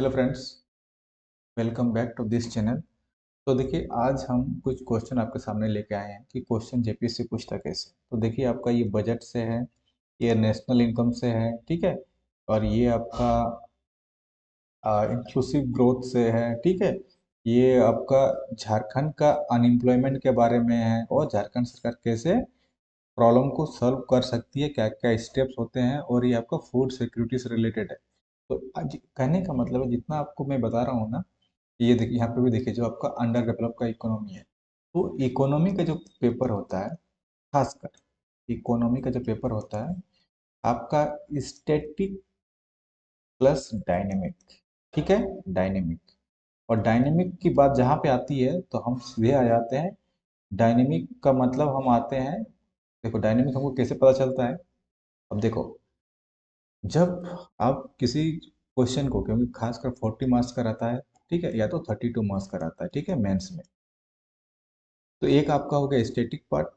Hello friends, welcome back to this channel. तो देखिए, आज हम कुछ क्वेश्चन आपके सामने लेके आए हैं कि क्वेश्चन जेपीएससी पूछता कैसे। तो देखिए, आपका ये बजट से है, ये नेशनल इनकम से है, ठीक है। और ये आपका इंक्लूसिव ग्रोथ से है, ठीक है। ये आपका झारखंड का अनएम्प्लॉयमेंट के बारे में है और झारखंड सरकार कैसे प्रॉब्लम को सॉल्व कर सकती है, क्या क्या स्टेप्स होते हैं, और ये आपका फूड सिक्योरिटी से रिलेटेड है। तो आज कहने का मतलब है, जितना आपको मैं बता रहा हूँ ना, ये देखिए, यहाँ पे भी देखिए, जो आपका अंडर डेवलप का इकोनॉमी है, तो इकोनॉमी का जो पेपर होता है, खासकर इकोनॉमी का जो पेपर होता है आपका, स्टैटिक प्लस डायनेमिक, ठीक है। डायनेमिक और डायनेमिक की बात जहाँ पे आती है तो हम सीधे आ जाते हैं। डायनेमिक का मतलब हम आते हैं, देखो डायनेमिक हमको कैसे पता चलता है। अब देखो, जब आप किसी क्वेश्चन को, क्योंकि खासकर 40 मार्क्स का रहता है, ठीक है, या तो 32 मार्क्स का रहता है, ठीक है, मेंस में। तो एक आपका हो गया स्टैटिक पार्ट,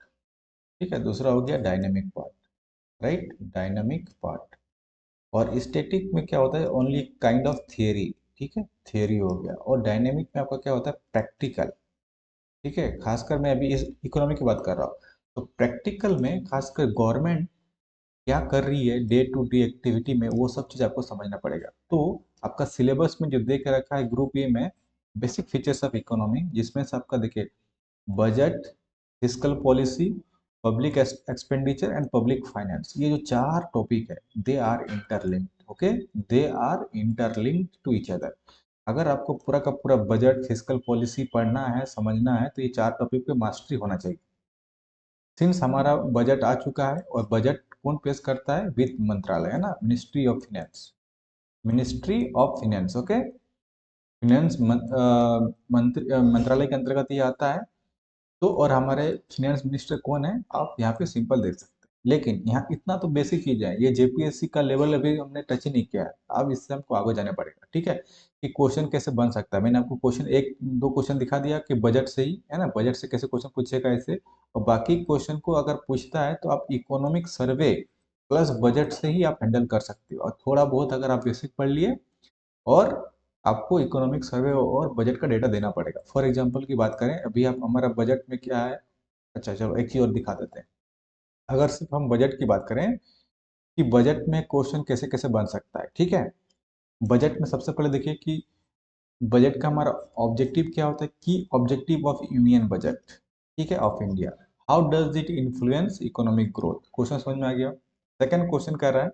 ठीक है, दूसरा हो गया dynamic part, right, dynamic part. और स्टैटिक में क्या होता है, ओनली काइंड ऑफ थियरी, ठीक है, थियरी हो गया। और डायनेमिक में आपका क्या होता है, प्रैक्टिकल, ठीक है। खासकर मैं अभी इस इकोनॉमी की बात कर रहा हूँ। तो प्रैक्टिकल में खासकर गवर्नमेंट क्या कर रही है डे टू डे एक्टिविटी में, वो सब चीज़ आपको समझना पड़ेगा। तो आपका सिलेबस में जो दे के रखा है ग्रुप ए में, बेसिक फीचर्स ऑफ इकोनॉमी, जिसमें से आपका देखिए, budget, fiscal policy, public expenditure and public finance, ये जो चार टॉपिक है, they are interlinked, okay, they are interlinked to each other. अगर आपको पूरा का पूरा बजट, फिस्कल पॉलिसी पढ़ना है, समझना है, तो ये चार टॉपिक पे मास्टरी होना चाहिए। सिंस हमारा बजट आ चुका है, और बजट कौन पेश करता है, वित्त मंत्रालय, है ना, ministry of finance, ministry of finance, okay. Finance मंत्रालय के अंतर्गत ये आता है। तो और हमारे फाइनेंस मिनिस्टर कौन है, आप यहाँ पे सिंपल देख सकते हैं। लेकिन यहाँ इतना तो बेसिक चीज है, ये जेपीएससी का लेवल अभी हमने टच ही नहीं किया है। अब इससे हमको आगे जाना पड़ेगा, ठीक है, कि क्वेश्चन कैसे बन सकता है। मैंने आपको क्वेश्चन एक दो क्वेश्चन दिखा दिया कि बजट से ही, है ना, बजट से कैसे क्वेश्चन पूछेगा ऐसे। और बाकी क्वेश्चन को अगर पूछता है तो आप इकोनॉमिक सर्वे प्लस बजट से ही आप हैंडल कर सकते हो। और थोड़ा बहुत अगर आप बेसिक पढ़ लिए, और आपको इकोनॉमिक सर्वे और बजट का डेटा देना पड़ेगा। फॉर एग्जांपल की बात करें, अभी आप हमारा बजट में क्या है, अच्छा चलो एक चीज और दिखा देते हैं। अगर सिर्फ हम बजट की बात करें कि बजट में क्वेश्चन कैसे कैसे बन सकता है, ठीक है। बजट में सबसे पहले देखिए कि बजट का हमारा ऑब्जेक्टिव क्या होता है, की ऑब्जेक्टिव ऑफ यूनियन बजट, ठीक है, of India. How does it influence economic growth, question समझ में आ गया। सेकंड क्वेश्चन कर रहा है,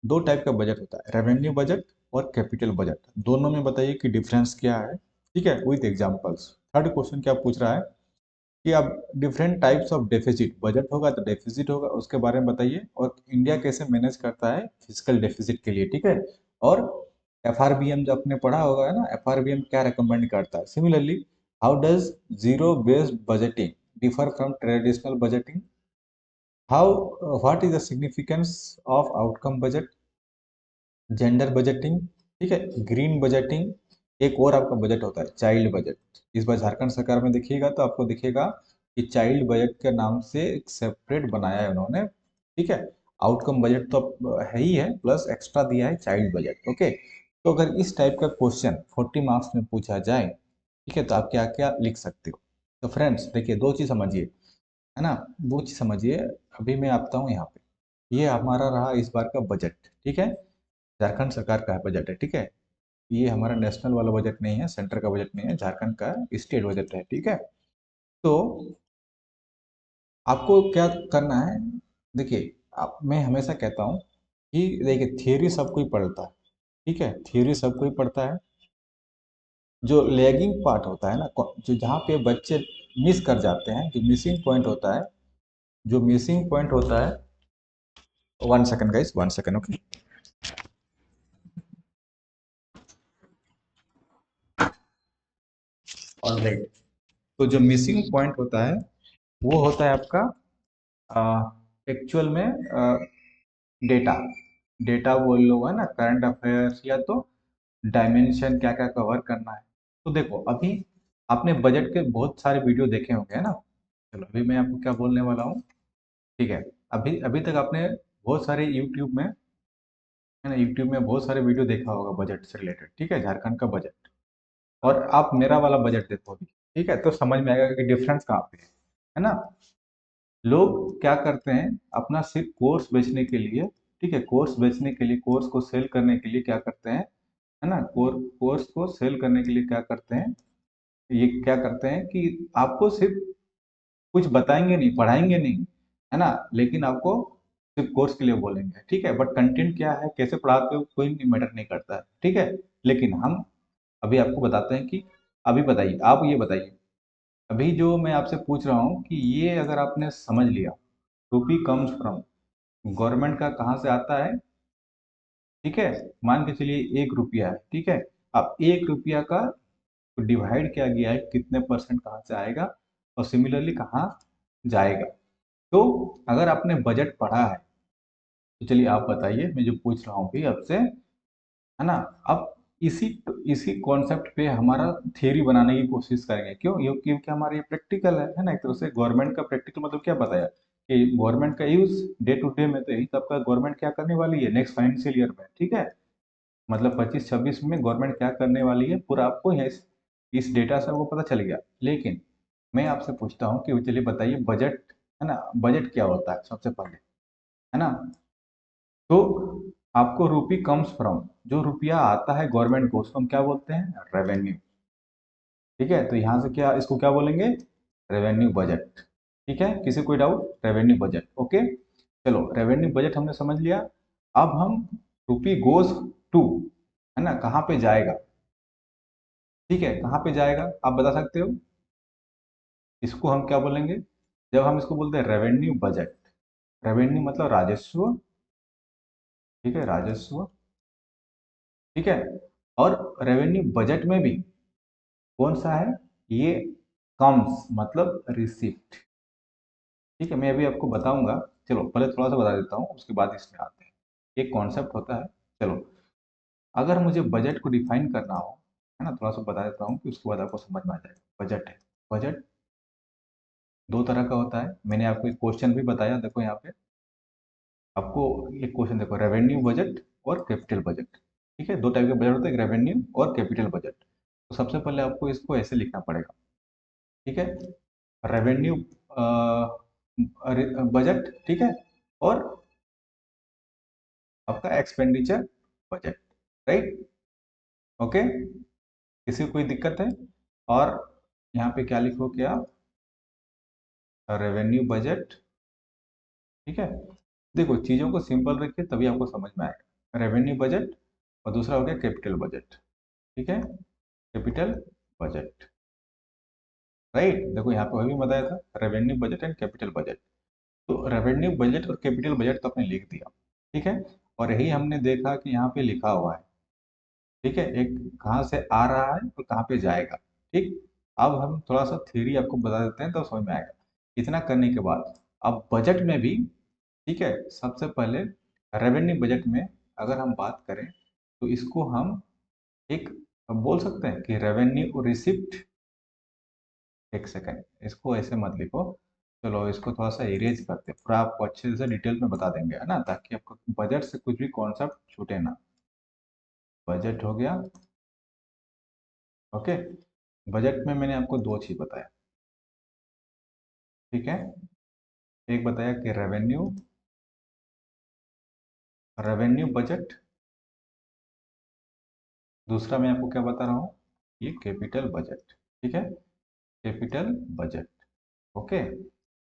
दो टाइप का बजट होता है, रेवेन्यू बजट और कैपिटल बजट। दोनों में बताइए कि डिफरेंस क्या है, ठीक है, विथ एग्जांपल्स। थर्ड क्वेश्चन क्या पूछ रहा है कि अब different types of deficit, budget होगा तो डेफिसिट होगा, उसके बारे में बताइए, और इंडिया कैसे मैनेज करता है फिजिकल डेफिसिट के लिए, ठीक है। और एफआरबीएम जो आपने पढ़ा होगा, है ना, एफआरबीएम क्या रिकमेंड करता है। Similarly, how does zero based budgeting differ from traditional budgeting, how what is the significance of outcome budget, gender budgeting, ठीक है, ग्रीन बजटिंग। एक और आपका बजट होता है चाइल्ड बजट। इस बार झारखंड सरकार में देखिएगा तो आपको दिखेगा कि चाइल्ड बजट के नाम से एक सेपरेट बनाया है उन्होंने, ठीक है। आउटकम बजट तो अब है ही है, प्लस एक्स्ट्रा दिया है चाइल्ड बजट, ओके। तो अगर इस टाइप का क्वेश्चन 40 मार्क्स में पूछा जाए, ठीक है, तो आप क्या क्या लिख सकते हो। तो फ्रेंड्स देखिए, दो चीज़ समझिए, है ना, दो चीज़ समझिए। अभी मैं आता हूँ यहाँ पे, ये हमारा रहा इस बार का बजट, ठीक है, झारखंड सरकार का है बजट है, ठीक है। ये हमारा नेशनल वाला बजट नहीं है, सेंटर का बजट नहीं है, झारखंड का स्टेट बजट है, ठीक है। तो आपको क्या करना है, देखिए, आप, मैं हमेशा कहता हूँ कि देखिए, थियोरी सब कोई पढ़ता है, ठीक है, थियोरी सब कोई पढ़ता है। जो लैगिंग पार्ट होता है ना, जो जहाँ पे बच्चे मिस कर जाते हैं, जो मिसिंग पॉइंट होता है, जो मिसिंग पॉइंट होता है, 1 second guys, 1 second, okay. Alright. तो जो मिसिंग पॉइंट होता है, वो होता है आपका एक्चुअल में डेटा, डेटा बोल लो, है ना, करंट अफेयर्स, या तो डायमेंशन क्या क्या कवर करना है। तो देखो, अभी आपने बजट के बहुत सारे वीडियो देखे होंगे, है ना। चलो अभी मैं आपको क्या बोलने वाला हूँ, ठीक है। अभी अभी तक आपने बहुत सारे यूट्यूब में है ना, यूट्यूब में बहुत सारे वीडियो देखा होगा बजट से रिलेटेड, ठीक है, झारखंड का बजट, और आप मेरा वाला बजट देखो अभी, ठीक है, तो समझ में आएगा कि डिफरेंस कहाँ पे है ना। लोग क्या करते हैं, अपना सिर्फ कोर्स बेचने के लिए, ठीक है, कोर्स बेचने के लिए, कोर्स को सेल करने के लिए क्या करते हैं, है ना, कोर्स को सेल करने के लिए क्या करते हैं, ये क्या करते हैं कि आपको सिर्फ कुछ बताएंगे नहीं, पढ़ाएंगे नहीं, है ना, लेकिन आपको सिर्फ कोर्स के लिए बोलेंगे, ठीक है, बट कंटेंट क्या है, कैसे पढ़ाते हो, कोई मैटर नहीं करता है, ठीक है। लेकिन हम अभी आपको बताते हैं कि अभी बताइए, आप ये बताइए, अभी जो मैं आपसे पूछ रहा हूँ कि ये अगर आपने समझ लिया, रूपी कम्स फ्रॉम, गवर्नमेंट का कहाँ से आता है, ठीक है, मान के चलिए 1 रुपया है, ठीक है, अब 1 रुपया का डिवाइड किया गया है, कितने परसेंट कहाँ से आएगा और सिमिलरली कहाँ जाएगा। तो अगर आपने बजट पढ़ा है तो चलिए आप बताइए, मैं जो पूछ रहा हूँ भी आपसे, है ना, अब इसी इसी कॉन्सेप्ट पे हमारा थियरी बनाने की कोशिश करेंगे, क्यों, क्योंकि हमारा ये प्रैक्टिकल है ना, एक तरह से गवर्नमेंट का प्रैक्टिकल मतलब क्या बताया कि गवर्नमेंट का यूज डे टू डे में, तो यही तब का गवर्नमेंट क्या करने वाली है नेक्स्ट फाइनेंशियल ईयर में, ठीक है, मतलब 25-26 में गवर्नमेंट क्या करने वाली है पूरा आपको यहाँ इस डेटा से आपको पता चल गया। लेकिन मैं आपसे पूछता हूँ कि चलिए बताइए बजट, है ना, बजट क्या होता है सबसे पहले, है ना, तो आपको रूपी कम्स फ्रॉम, जो रुपया आता है गवर्नमेंट को उसको हम क्या बोलते हैं, रेवेन्यू, ठीक है, तो यहाँ से क्या इसको क्या बोलेंगे, रेवेन्यू बजट, ठीक है, किसी कोई डाउट, रेवेन्यू बजट, ओके। चलो रेवेन्यू बजट हमने समझ लिया। अब हम रुपी गोज टू, है ना, कहाँ पे जाएगा, ठीक है, कहाँ पे जाएगा आप बता सकते हो, इसको हम क्या बोलेंगे, जब हम इसको बोलते हैं रेवेन्यू बजट, रेवेन्यू मतलब राजस्व, ठीक है, राजस्व, ठीक है, और रेवेन्यू बजट में भी कौन सा है, ये कम्स मतलब रिसिप्ट, ठीक है, मैं अभी आपको बताऊंगा। चलो पहले थोड़ा सा बता देता हूँ, उसके बाद इसमें आते हैं, एक कॉन्सेप्ट होता है। चलो अगर मुझे बजट को डिफाइन करना हो, है ना, थोड़ा सा बता देता हूँ कि उसके बाद आपको समझ में आ जाएगा। बजट है, बजट दो तरह का होता है, मैंने आपको एक क्वेश्चन भी बताया, देखो यहाँ पे आपको एक क्वेश्चन देखो, रेवेन्यू बजट और कैपिटल बजट, ठीक है, दो टाइप के बजट होते हैं, रेवेन्यू और कैपिटल बजट। तो सबसे पहले आपको इसको ऐसे लिखना पड़ेगा, ठीक है, रेवेन्यू बजट, ठीक है, और आपका एक्सपेंडिचर बजट, राइट, ओके, किसी को कोई दिक्कत है, और यहाँ पे क्या लिखोगे आप, रेवेन्यू बजट, ठीक है, देखो चीज़ों को सिंपल रखिए तभी आपको समझ में आएगा, रेवेन्यू बजट, और दूसरा हो गया कैपिटल बजट, ठीक है, कैपिटल बजट, राइट, देखो यहाँ पे अभी बताया था revenue budget and capital budget. तो रेवेन्यू बजट और कैपिटल बजट तो आपने लिख दिया, ठीक है, और यही हमने देखा कि यहाँ पे लिखा हुआ है, ठीक है, एक कहाँ से आ रहा है और कहाँ पे जाएगा, ठीक। अब हम थोड़ा सा थ्योरी आपको बता देते हैं तो समझ में आएगा। इतना करने के बाद अब बजट में भी, ठीक है, सबसे पहले रेवेन्यू बजट में अगर हम बात करें तो इसको हम एक बोल सकते हैं कि रेवेन्यू रिसिप्ट, एक सेकेंड इसको ऐसे मत लिखो, चलो इसको थोड़ा सा इरेज करते हैं, पूरा आपको अच्छे से डिटेल में बता देंगे, है ना, ताकि आपको बजट से कुछ भी कॉन्सेप्ट छूटे ना। बजट हो गया, ओके, बजट में मैंने आपको दो चीज बताया, ठीक है, एक बताया कि रेवेन्यू, रेवेन्यू बजट, दूसरा मैं आपको क्या बता रहा हूँ, ये कैपिटल बजट, ठीक है, कैपिटल बजट, ओके।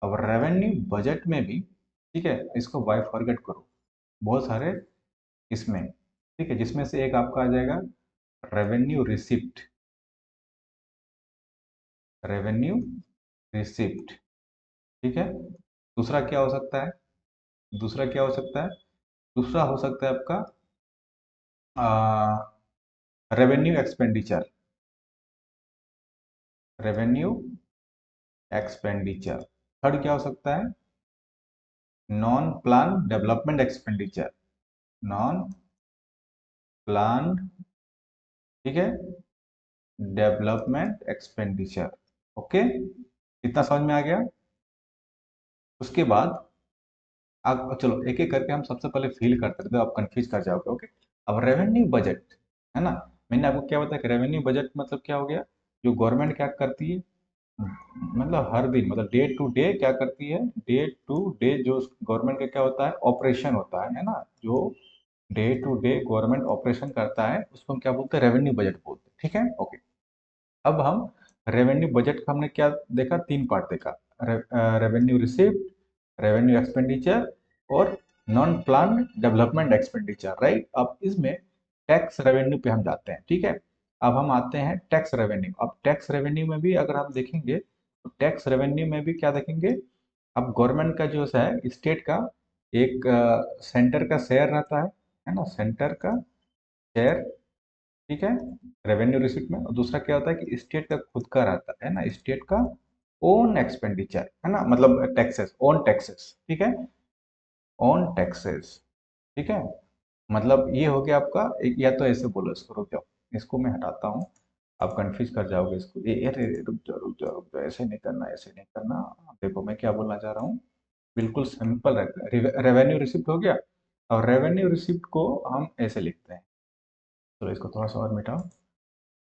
अब रेवेन्यू बजट में भी, ठीक है, इसको बाय फॉरगेट करो, बहुत सारे इसमें, ठीक है, जिसमें से एक आपका आ जाएगा रेवेन्यू रिसिप्ट, रेवेन्यू रिसिप्ट, ठीक है, दूसरा क्या हो सकता है, दूसरा क्या हो सकता है, दूसरा हो सकता है आपका revenue expenditure, revenue expenditure, third क्या हो सकता है, non plan development expenditure, non plan, ठीक है, डेवलपमेंट एक्सपेंडिचर, ओके, इतना समझ में आ गया। उसके बाद अब चलो एक एक करके हम सबसे पहले फील करते हैं, तो आप कंफ्यूज कर जाओगे। ओके, अब रेवेन्यू बजट है ना, मैंने आपको क्या बताया कि रेवेन्यू बजट मतलब क्या हो गया, जो गवर्नमेंट क्या करती है, मतलब हर दिन, मतलब डे टू डे क्या करती है, डे टू डे जो गवर्नमेंट का क्या होता है, ऑपरेशन होता है ना, जो day to day government operation करता है उसको हम क्या बोलते हैं, रेवेन्यू बजट बोलते हैं। ठीक है, ओके। अब हम रेवेन्यू बजट का हमने क्या देखा, तीन पार्ट देखा, रेवेन्यू रिसिप्ट, रेवेन्यू एक्सपेंडिचर और non plan development expenditure, right. अब इसमें टैक्स रेवेन्यू पे हम जाते हैं। ठीक है, अब हम आते हैं टैक्स रेवेन्यू। अब टैक्स रेवेन्यू में भी अगर हम देखेंगे तो टैक्स रेवेन्यू में भी क्या देखेंगे, अब गवर्नमेंट का जो है, स्टेट का एक सेंटर का शेयर रहता है ना, सेंटर का शेयर, ठीक है, रेवेन्यू रिसिप्ट में। और दूसरा क्या होता है कि स्टेट का खुद का रहता है ना, स्टेट का ओन एक्सपेंडिचर है ना, मतलब टैक्सेस, ओन टैक्सेस, ठीक है, ओन टैक्सेस, ठीक है। मतलब ये हो गया आपका एक, या तो ऐसे बोलो इसको, रुक जाओ, इसको मैं हटाता हूँ, आप कंफ्यूज कर जाओगे इसको, ये अरे रुक जाओ रुक जाओ रुक जाओ, ऐसे नहीं करना, ऐसे नहीं करना। देखो मैं क्या बोलना चाह रहा हूँ, बिल्कुल सिंपल है। रेवेन्यू रिसिप्ट हो गया, और रेवेन्यू रिसिप्ट को हम ऐसे लिखते हैं, तो इसको थोड़ा सा और मिटाओ,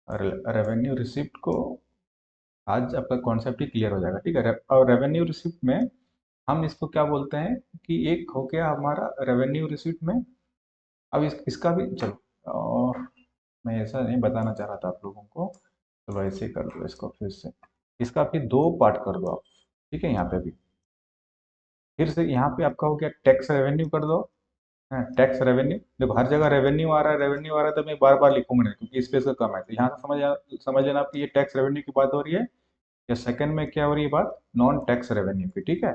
रेवेन्यू रिसिप्ट को, आज आपका कॉन्सेप्ट ही क्लियर हो जाएगा। ठीक है, और रेवेन्यू रिसिप्ट में हम इसको क्या बोलते हैं कि एक हो गया हमारा रेवेन्यू रिसिप्ट में। अब इसका भी चलो, और मैं ऐसा नहीं बताना चाह रहा था आप लोगों को, चलो ऐसे कर दो इसको फिर से, इसका फिर दो पार्ट कर दो आप। ठीक है, यहाँ पे भी फिर से यहाँ पे आपका हो गया टैक्स रेवेन्यू कर दो। हाँ, टैक्स रेवेन्यू, देखो हर जगह रेवेन्यू आ रहा है, रेवेन्यू आ रहा है, तो मैं बार बार लिखूंगा नहीं क्योंकि स्पेस का कम है, तो यहाँ से समझ लेना आपकी ये टैक्स रेवेन्यू की बात हो रही है। या सेकंड में क्या हो रही है बात, नॉन टैक्स रेवेन्यू की। ठीक है,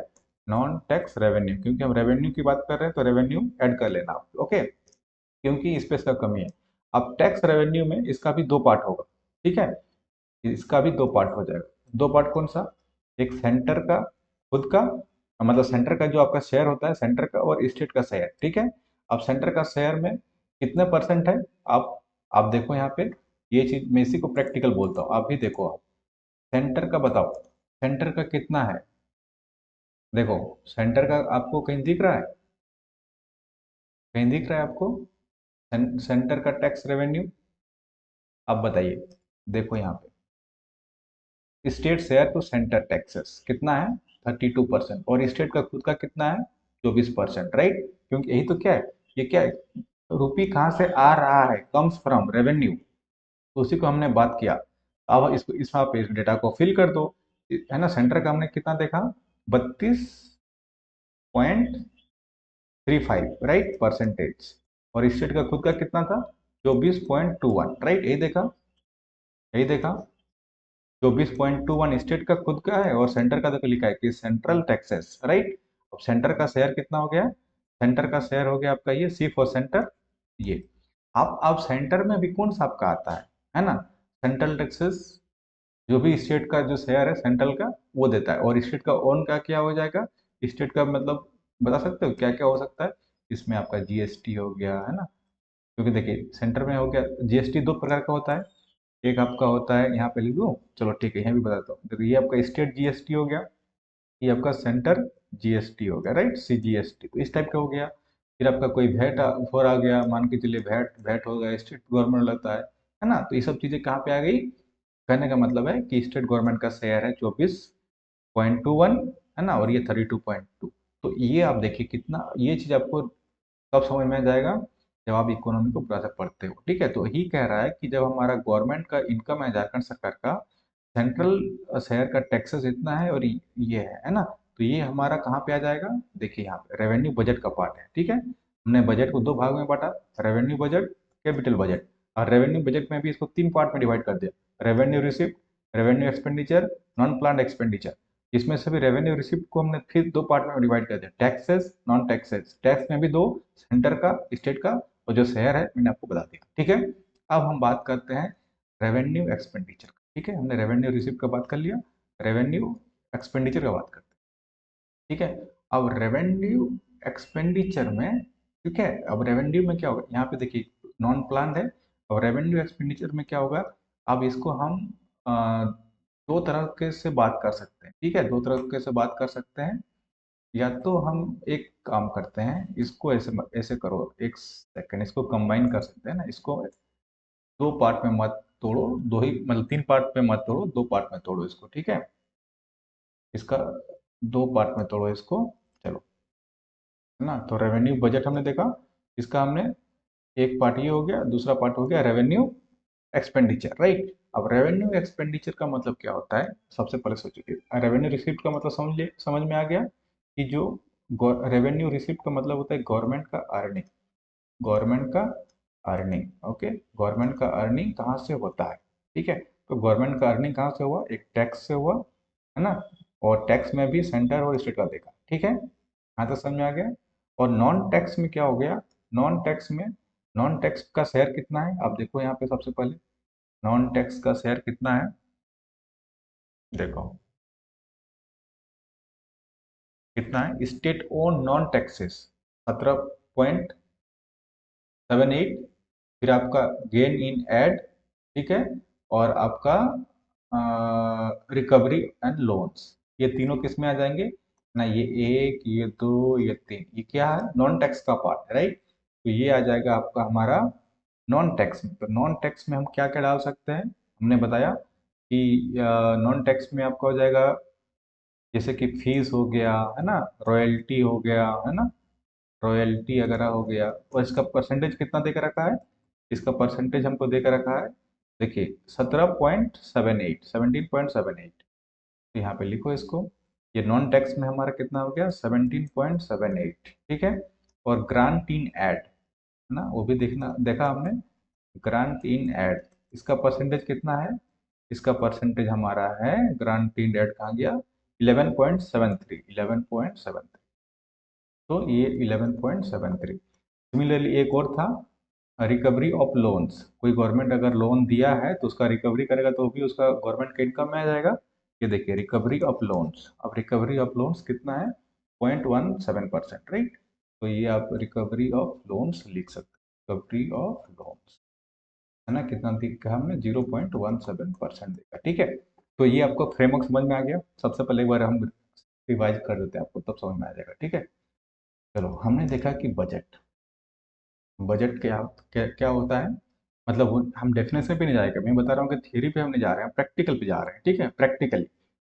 नॉन टैक्स रेवेन्यू, क्योंकि हम रेवेन्यू की बात कर रहे हैं तो रेवेन्यू ऐड कर लेना आप, ओके, क्योंकि स्पेस का कमी है। अब टैक्स रेवेन्यू में इसका भी दो पार्ट होगा। ठीक है, इसका भी दो पार्ट हो जाएगा। दो पार्ट कौन सा, एक सेंटर का खुद का, मतलब सेंटर का जो आपका शेयर होता है, सेंटर का और स्टेट का शेयर। ठीक है, अब सेंटर का शेयर में कितने परसेंट है, आप देखो यहाँ पे, ये चीज मैं इसी को प्रैक्टिकल बोलता हूँ, आप भी देखो, आप सेंटर का बताओ, सेंटर का कितना है, देखो सेंटर का आपको कहीं दिख रहा है, कहीं दिख रहा है आपको सेंटर का टैक्स रेवेन्यू, आप बताइए, देखो यहाँ पे state share to centre taxes कितना है, 32%, और स्टेट का खुद का कितना है, 24%, राइट। क्योंकि यही तो क्या है, ये क्या है, रुपी कहाँ से आ रहा है, कम्स फ्रॉम रेवेन्यू, तो उसी को हमने बात किया। अब इसको इस पे इस डेटा को फिल कर दो, है ना। सेंटर का हमने कितना देखा, 32.35, राइट, परसेंटेज, और स्टेट का खुद का कितना था, 24.21, राइट, यही देखा, यही देखा, 24.21 स्टेट का खुद का है, और सेंटर का देखो लिखा है कि सेंट्रल टैक्सेस, राइट। अब सेंटर का शेयर कितना हो गया, सेंटर का शेयर हो गया आपका ये, सी फॉर सेंटर, ये। आप सेंटर में भी कौन सा आपका आता है ना, सेंट्रल टैक्सेस, जो भी स्टेट का जो शेयर है सेंट्रल का, वो देता है, और स्टेट का ओन का क्या हो जाएगा, स्टेट का मतलब बता सकते हो क्या क्या हो सकता है, इसमें आपका जीएसटी हो गया, है ना, क्योंकि देखिए सेंटर में हो गया, जीएसटी दो प्रकार का होता है, एक आपका होता है, यहाँ पे लिख दूँ, चलो ठीक है यहाँ भी बताता हूँ, देखो ये आपका स्टेट जीएसटी हो गया, ये आपका सेंटर जीएसटी हो गया, राइट, सीजीएसटी, तो इस टाइप का हो गया। फिर आपका कोई वैट फोर आ गया, मान के चलिए वैट वैट हो गया, स्टेट गवर्नमेंट लगता है ना, तो ये सब चीज़ें कहाँ पे आ गई, कहने का मतलब है कि स्टेट गवर्नमेंट का शेयर है 24.21, है ना, और ये 32.2। तो ये आप देखिए कितना, ये चीज़ आपको कब समझ में आ जाएगा, जब आप इकोनॉमी को पूरा से पढ़ते हो। ठीक है, तो यही कह रहा है कि जब हमारा गवर्नमेंट का इनकम है, झारखंड सरकार का सेंट्रल शहर का टैक्सेस इतना है, और ये है ना, तो ये हमारा कहाँ पे आ जाएगा, देखिए यहाँ पे रेवेन्यू बजट का पार्ट है। ठीक है, हमने बजट को दो भाग में बांटा, रेवेन्यू बजट, कैपिटल बजट, और रेवेन्यू बजट में भी इसको तीन पार्ट में डिवाइड कर दिया, revenue receipt, revenue expenditure, non plan expenditure. इसमें से भी रेवेन्यू रिसिप्ट को हमने फिर दो पार्ट में डिवाइड कर दिया, टैक्सेस, नॉन टैक्सेस, टैक्स में भी दो, सेंटर का, स्टेट का, और जो शहर है मैंने आपको बता दिया। ठीक है, अब हम बात करते हैं रेवेन्यू एक्सपेंडिचर। ठीक है, हमने रेवेन्यू रिसिप्ट का बात कर लिया, रेवेन्यू एक्सपेंडिचर का बात करते हैं। ठीक है, अब रेवेन्यू एक्सपेंडिचर में, ठीक है, अब रेवेन्यू में क्या होगा, यहाँ पे देखिए नॉन प्लान है, और रेवेन्यू एक्सपेंडिचर में क्या होगा, अब इसको हम दो तरह के से बात कर सकते हैं। ठीक है, दो तरह के से बात कर सकते हैं, या तो हम एक काम करते हैं, इसको ऐसे ऐसे करो, एक सेकंड, इसको कंबाइन कर सकते हैं ना, इसको दो पार्ट में मत तोड़ो, दो ही मतलब तीन पार्ट में मत तोड़ो, दो पार्ट में तोड़ो इसको, ठीक है। इसका दो पार्ट में तोड़ो इसको, चलो, है ना। तो रेवेन्यू बजट हमने देखा, इसका हमने एक पार्ट ये हो गया, दूसरा पार्ट हो गया रेवेन्यू एक्सपेंडिचर, राइट। अब रेवेन्यू एक्सपेंडिचर का मतलब क्या होता है, सबसे पहले सोचिए। रेवेन्यू रिसिप्ट का मतलब समझ में आ गया कि जो रेवेन्यू रिसिप्ट का मतलब होता है गवर्नमेंट का अर्निंग, गवर्नमेंट का अर्निंग, ओके। गवर्नमेंट का अर्निंग कहाँ से होता है, ठीक है। तो गवर्नमेंट का अर्निंग कहाँ से हुआ, एक टैक्स से हुआ, है ना। और टैक्स में भी सेंटर और स्टेट का देखा, ठीक है, यहाँ तक समझ में आ गया। और नॉन टैक्स में क्या हो गया, नॉन टैक्स में, नॉन टैक्स का शेयर कितना है, आप देखो यहाँ पे सबसे पहले नॉन टैक्स का शेयर कितना है, देखो कितना है, स्टेट ओन नॉन टैक्सेस 17.78, फिर आपका गेन इन एड, ठीक है, और आपका रिकवरी एंड लोन्स, ये तीनों किस में आ जाएंगे ना, ये एक, ये दो, ये तीन, ये क्या है, नॉन टैक्स का पार्ट है, राइट। तो ये आ जाएगा आपका हमारा नॉन टैक्स में। तो नॉन टैक्स में हम क्या क्या डाल सकते हैं, हमने बताया कि नॉन टैक्स में आपका हो जाएगा जैसे कि फीस हो गया, है ना, रॉयल्टी हो गया, है ना, रॉयल्टी वगैरह हो गया। और इसका परसेंटेज कितना दे के रखा है, इसका परसेंटेज हमको दे के रखा है, देखिए 17.78, 17.78। तो यहाँ पे लिखो इसको, ये नॉन टैक्स में हमारा कितना हो गया, 17.78, ठीक है। और ग्रांट इन एड, है ना, वो भी देखना देखा हमने, ग्रांट इन एड, इसका परसेंटेज कितना है, इसका परसेंटेज हमारा है, ग्रांट इन एड कहाँ गया, 11.73, 11.73। तो ये 11.73। सिमिलरली एक और था, रिकवरी ऑफ लोन्स, कोई गवर्नमेंट अगर लोन दिया है तो उसका रिकवरी करेगा तो भी उसका गवर्नमेंट के इनकम में आ जाएगा। ये देखिए रिकवरी ऑफ लोन्स, अब रिकवरी ऑफ लोन्स कितना है, 0.17%, राइट। तो ये आप रिकवरी ऑफ लोन्स लिख सकते हैं, रिकवरी ऑफ लोन्स, है ना, कितना दिखा हमने, 0.17% देखा, ठीक है। तो ये आपको फ्रेमवर्क समझ में आ गया, सबसे पहले एक बार हम रिवाइज कर देते हैं, आपको तब समझ में आ जाएगा, ठीक है। चलो, हमने देखा कि बजट, बजट क्या क्या क्या होता है, मतलब हम डेफिनेशन पे नहीं जाएगा, मैं बता रहा हूँ कि थियरी पे हम नहीं जा रहे हैं, प्रैक्टिकल पे जा रहे हैं, ठीक है, प्रैक्टिकली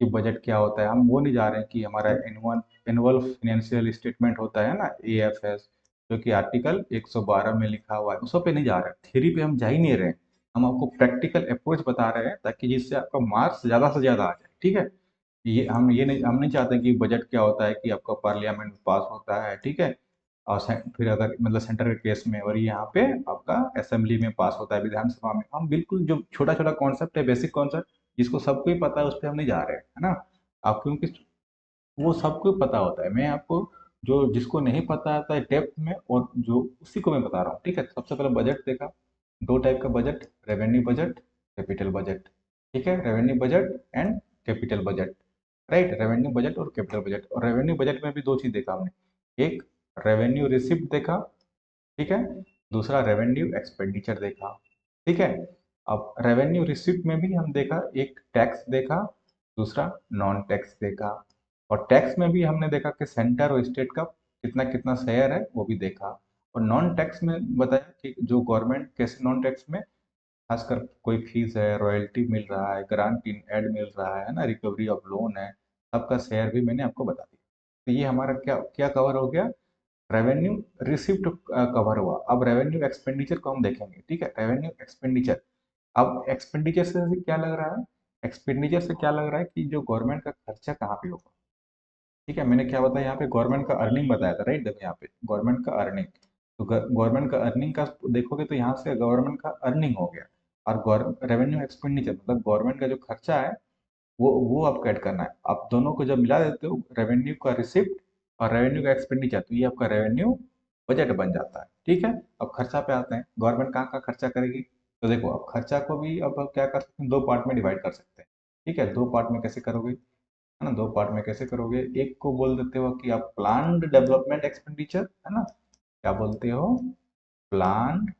कि बजट क्या होता है, हम वो नहीं जा रहे हैं कि हमारा एनुअल एनुअल फाइनेंशियल स्टेटमेंट होता है ना, एएफएस, जो कि आर्टिकल 112 में लिखा हुआ है, उस पे नहीं जा रहे हैं, थियरी पे हम जा ही नहीं रहे हैं। हम आपको प्रैक्टिकल अप्रोच बता रहे हैं ताकि जिससे आपका मार्क्स ज़्यादा से ज़्यादा आ जाए, ठीक है। ये हम नहीं चाहते कि बजट क्या होता है कि आपका पार्लियामेंट पास होता है, ठीक है, और फिर अगर मतलब सेंटर के केस में, और यहाँ पे आपका असेंबली में पास होता है, विधानसभा में, हम बिल्कुल जो छोटा छोटा कॉन्सेप्ट है, बेसिक कॉन्सेप्ट जिसको सबको ही पता है, उस पर हम नहीं जा रहे हैं, है ना। आप क्योंकि वो सबको पता होता है, मैं आपको जो जिसको नहीं पता आता है डेप्थ में, और जो उसी को मैं बता रहा हूँ, ठीक है। सबसे पहले बजट देखा, दो टाइप का budget, revenue budget, capital budget, ठीक है, revenue budget and capital budget, right, revenue budget और कैपिटल बजट। और रेवेन्यू बजट में भी दो चीज देखा हमने, एक रेवेन्यू रिसिप्ट देखा, ठीक है, दूसरा रेवेन्यू एक्सपेंडिचर देखा, ठीक है। अब रेवेन्यू रिसिप्ट में भी हम देखा, एक टैक्स देखा, दूसरा नॉन टैक्स देखा। और टैक्स में भी हमने देखा कि सेंटर और स्टेट का कितना कितना शेयर है, वो भी देखा। और नॉन टैक्स में बताया कि जो गवर्नमेंट कैसे, नॉन टैक्स में खासकर कोई फीस है, रॉयल्टी मिल रहा है, ग्रांट इन एड मिल रहा है ना, रिकवरी ऑफ लोन है, सबका शेयर भी मैंने आपको बता दिया। तो ये हमारा क्या क्या कवर हो गया, रेवेन्यू रिसिप्ट कवर हुआ। अब रेवेन्यू एक्सपेंडिचर को हम देखेंगे, ठीक है, रेवेन्यू एक्सपेंडिचर। अब एक्सपेंडिचर से क्या लग रहा है, एक्सपेंडिचर से क्या लग रहा है कि जो गवर्नमेंट का खर्चा कहाँ पे होगा, ठीक है। मैंने क्या बताया यहाँ पे, गवर्नमेंट का अर्निंग बताया था, राइट। देखो यहाँ पे गवर्नमेंट का अर्निंग, तो गवर्नमेंट का अर्निंग का देखोगे तो यहाँ से गवर्नमेंट का अर्निंग हो गया, और रेवेन्यू एक्सपेंडिचर मतलब गवर्नमेंट का जो खर्चा है, वो आपको ऐड करना है। आप दोनों को जब मिला देते हो, रेवेन्यू का रिसिप्ट और रेवेन्यू का एक्सपेंडिचर, तो ये आपका रेवेन्यू बजट बन जाता है, ठीक है। अब खर्चा पे आते हैं, गवर्नमेंट कहाँ कहाँ खर्चा करेगी, तो देखो अब खर्चा को भी अब क्या कर सकते हैं, दो पार्ट में डिवाइड कर सकते हैं, ठीक है। दो पार्ट में कैसे करोगे, है ना, दो पार्ट में कैसे करोगे, एक को बोल देते हो कि आप प्लान्ड डेवलपमेंट एक्सपेंडिचर, है ना, क्या बोलते हो, प्लान्ड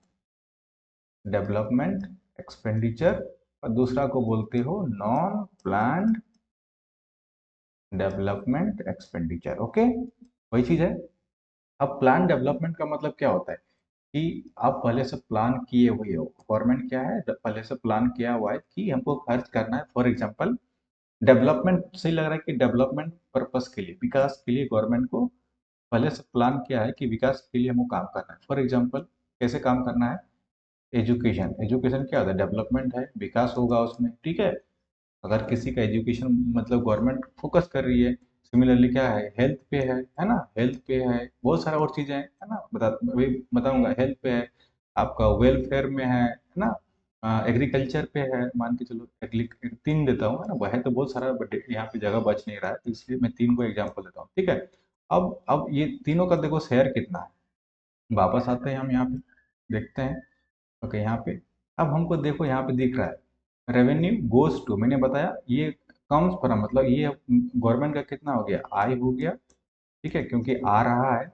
डेवलपमेंट एक्सपेंडिचर, और दूसरा को बोलते हो non planned development expenditure. Okay, वही चीज है। अब प्लान डेवलपमेंट का मतलब क्या होता है कि आप पहले से प्लान किए हुए हो। गवर्नमेंट क्या है, पहले से प्लान किया हुआ है कि हमको खर्च करना है। फॉर एग्जांपल डेवलपमेंट सही लग रहा है कि डेवलपमेंट पर्पस के लिए, विकास के लिए गवर्नमेंट को पहले से प्लान किया है कि विकास के लिए हमको काम करना है। फॉर एग्जांपल कैसे काम करना है, एजुकेशन। एजुकेशन क्या होता है, डेवलपमेंट है, विकास होगा उसमें, ठीक है। अगर किसी का एजुकेशन मतलब गवर्नमेंट फोकस कर रही है। सिमिलरली क्या है, हेल्थ पे है ना, हेल्थ पे है, बहुत सारा और चीजें हैं, है ना, वही बताऊंगा। हेल्थ पे है, आपका वेलफेयर में है ना, एग्रीकल्चर पे है, मान के चलो। तीन देता हूँ, है ना, वह है तो बहुत सारा, बट यहाँ पे जगह बच नहीं रहा है, तो इसलिए मैं तीन को एग्जाम्पल देता हूँ, ठीक है। अब ये तीनों का देखो शेयर कितना है। वापस आते हैं हम यहाँ पे, देखते हैं। ओके, यहाँ पे अब हमको देखो, यहाँ पे दिख रहा है रेवेन्यू गोज टू, मैंने बताया ये कम्स फ्रॉम, मतलब ये गवर्नमेंट का कितना हो गया, आय हो गया, ठीक है, क्योंकि आ रहा है,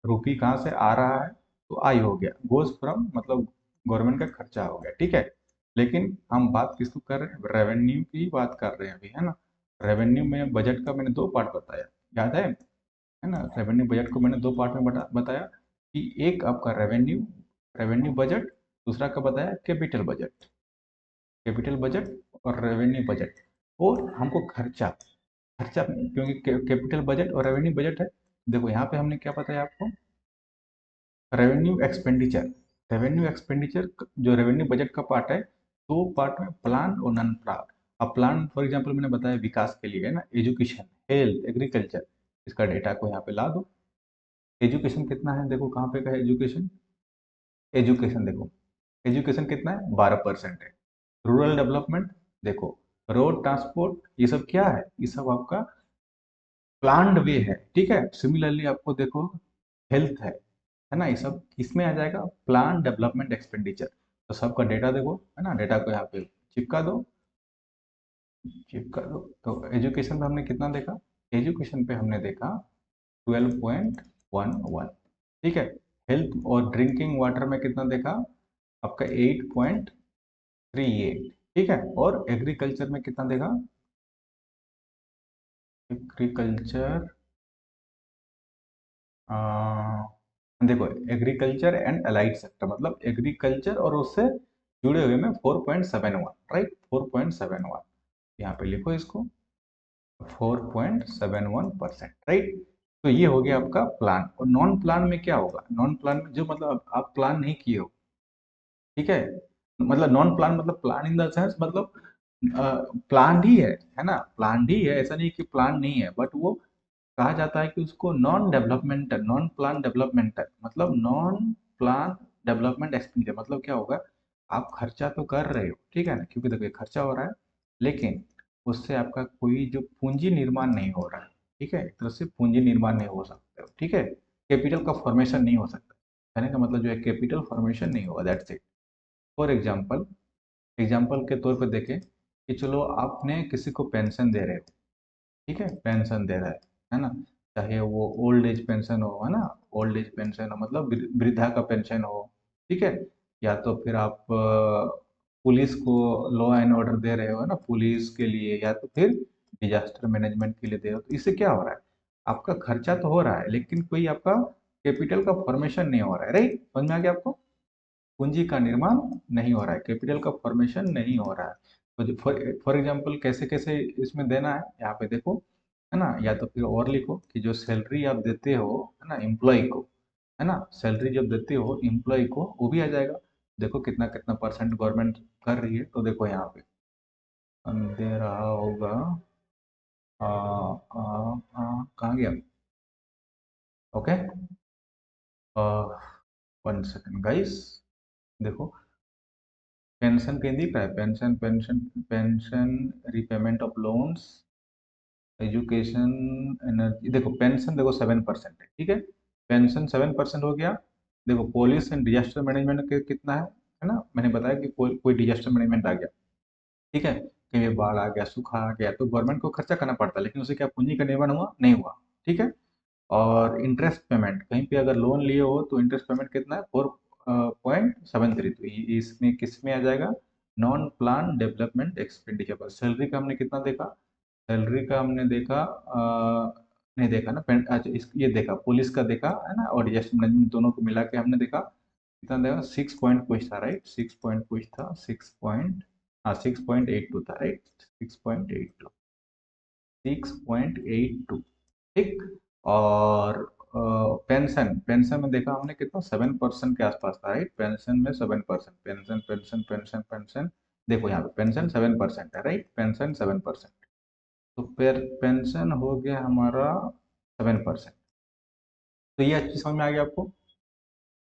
रुपी कहाँ से आ रहा है, तो आय हो गया। गोज फ्रॉम मतलब गवर्नमेंट का खर्चा हो गया, ठीक है। लेकिन हम बात किसको कर रहे हैं, रेवेन्यू की बात कर रहे हैं अभी, है ना। रेवेन्यू में बजट का मैंने दो पार्ट बताया, याद है ना। रेवेन्यू बजट को मैंने दो पार्ट में बताया कि एक आपका रेवेन्यू रेवेन्यू बजट, दूसरा का बताया कैपिटल बजट। कैपिटल बजट और रेवेन्यू बजट। और हमको खर्चा, खर्चा क्योंकि कैपिटल बजट और रेवेन्यू बजट है। देखो यहाँ पे हमने क्या बताया आपको, रेवेन्यू एक्सपेंडिचर। रेवेन्यू एक्सपेंडिचर जो रेवेन्यू बजट का पार्ट है, दो पार्ट में, प्लान और नॉन प्लान। अब प्लान फॉर एग्जांपल मैंने बताया विकास के लिए, है ना, एजुकेशन, हेल्थ, एग्रीकल्चर, इसका डेटा को यहाँ पे ला दो। एजुकेशन कितना है, देखो कहाँ पे का है एजुकेशन। एजुकेशन देखो, एजुकेशन कितना है, 12% है। रूरल डेवलपमेंट देखो, रोड ट्रांसपोर्ट, ये सब क्या है, ये सब आपका प्लान्ड वे है, ठीक है। सिमिलरली आपको देखो हेल्थ है ना, ये सब इसमें आ जाएगा प्लान डेवलपमेंट एक्सपेंडिचर। तो सबका डेटा देखो, है ना, डेटा को यहाँ पे चिपका दो, चिपका दो। तो एजुकेशन पे हमने कितना देखा, एजुकेशन पे हमने देखा 12.11, ठीक है। हेल्थ और ड्रिंकिंग वाटर में कितना देखा, आपका 8.38, ठीक है। और एग्रीकल्चर में कितना देखा, एग्रीकल्चर, देखो एग्रीकल्चर एंड अलाइड सेक्टर, मतलब एग्रीकल्चर और उससे जुड़े हुए में 4.71, राइट, 4.71, यहाँ पे लिखो इसको, 4.71%, राइट। तो ये हो गया आपका प्लान। और नॉन प्लान में क्या होगा, नॉन प्लान में जो मतलब आप प्लान नहीं किए हो, ठीक है। मतलब नॉन प्लान मतलब प्लान इन द सेंस, मतलब प्लान ही है ना, प्लान ही है, ऐसा नहीं कि प्लान नहीं है, बट वो कहा जाता है कि उसको non developmental, non plan developmental, मतलब नॉन प्लान डेवलपमेंट एक्सपेंडिचर। मतलब क्या होगा, आप खर्चा तो कर रहे हो, ठीक है ना, क्योंकि देखिए खर्चा हो रहा है, लेकिन उससे आपका कोई जो पूंजी निर्माण नहीं हो रहा है, ठीक है। एक तरह से पूंजी निर्माण नहीं हो सकता, ठीक है। कैपिटल का फॉर्मेशन नहीं हो सकता, कहने का मतलब जो है कैपिटल फॉर्मेशन नहीं होगा, that's it. For example, example के तौर पर देखें कि चलो आपने किसी को पेंशन दे रहे हो, ठीक है, पेंशन दे रहा है ना, चाहे वो ओल्ड एज पेंशन हो, है ना, ओल्ड एज पेंशन हो मतलब वृद्धा का पेंशन हो, ठीक है। या तो फिर आप पुलिस को लॉ एंड ऑर्डर दे रहे हो, है ना, पुलिस के लिए, या तो फिर डिजास्टर मैनेजमेंट के लिए दे रहे हो, तो इससे क्या हो रहा है, आपका खर्चा तो हो रहा है, लेकिन कोई आपका कैपिटल का फॉर्मेशन नहीं हो रहा है, राइट, समझ में आ गया आपको। पूंजी का निर्माण नहीं हो रहा है, कैपिटल का फॉर्मेशन नहीं हो रहा है। तो फॉर एग्जांपल कैसे कैसे इसमें देना है, यहाँ पे देखो, है ना, या तो फिर और लिखो कि जो सैलरी आप देते हो, है ना, एम्प्लॉय को, है ना, सैलरी जब देते हो एम्प्लॉय को, वो भी आ जाएगा। देखो कितना कितना परसेंट गवर्नमेंट कर रही है, तो देखो यहाँ पे दे रहा होगा, कहाँ गया, ओके, 1 सेकेंड गाइस, देखो पेंशन कहीं दिख रहा है, pension pension pension, repayment of loans, education, energy, देखो पेंशन देखो 7% है, ठीक है। पेंशन 7% हो गया। देखो पुलिस एंड डिजास्टर मैनेजमेंट के कितना है ना, मैंने बताया कि कोई डिजास्टर मैनेजमेंट आ गया, ठीक है, कहीं बाढ़ आ गया, सूखा आ गया, तो गवर्नमेंट को खर्चा करना पड़ता है, लेकिन उसे क्या पूंजी का निर्माण हुआ, नहीं हुआ, ठीक है। और इंटरेस्ट पेमेंट, कहीं पे अगर लोन लिए हो तो इंटरेस्ट पेमेंट कितना है, 4.73, तो इसमें किस में आ जाएगा, नॉन प्लान डेवलपमेंट एक्सपेंडिचर पर। सैलरी का हमने कितना देखा, सैलरी का हमने देखा नहीं देखा ना अच्छा ये देखा पुलिस का देखा है ना, और डिजास्टर मैनेजमेंट दोनों को मिला के हमने देखा कितना देखा, 6 पॉइंट कुछ था राइट, 6 पॉइंट कुछ था, 6.82 था राइट, 6.82, 6.82, ठीक। और पेंशन पेंशन में देखा हमने कितना 7% के आसपास था राइट, पेंशन में 7%, पेंशन पेंशन पेंशन पेंशन, देखो यहाँ पे पेंशन 7% है राइट, पेंशन 7%, तो फिर पेंशन हो गया हमारा 7%। तो ये अच्छी समझ में आ गया आपको।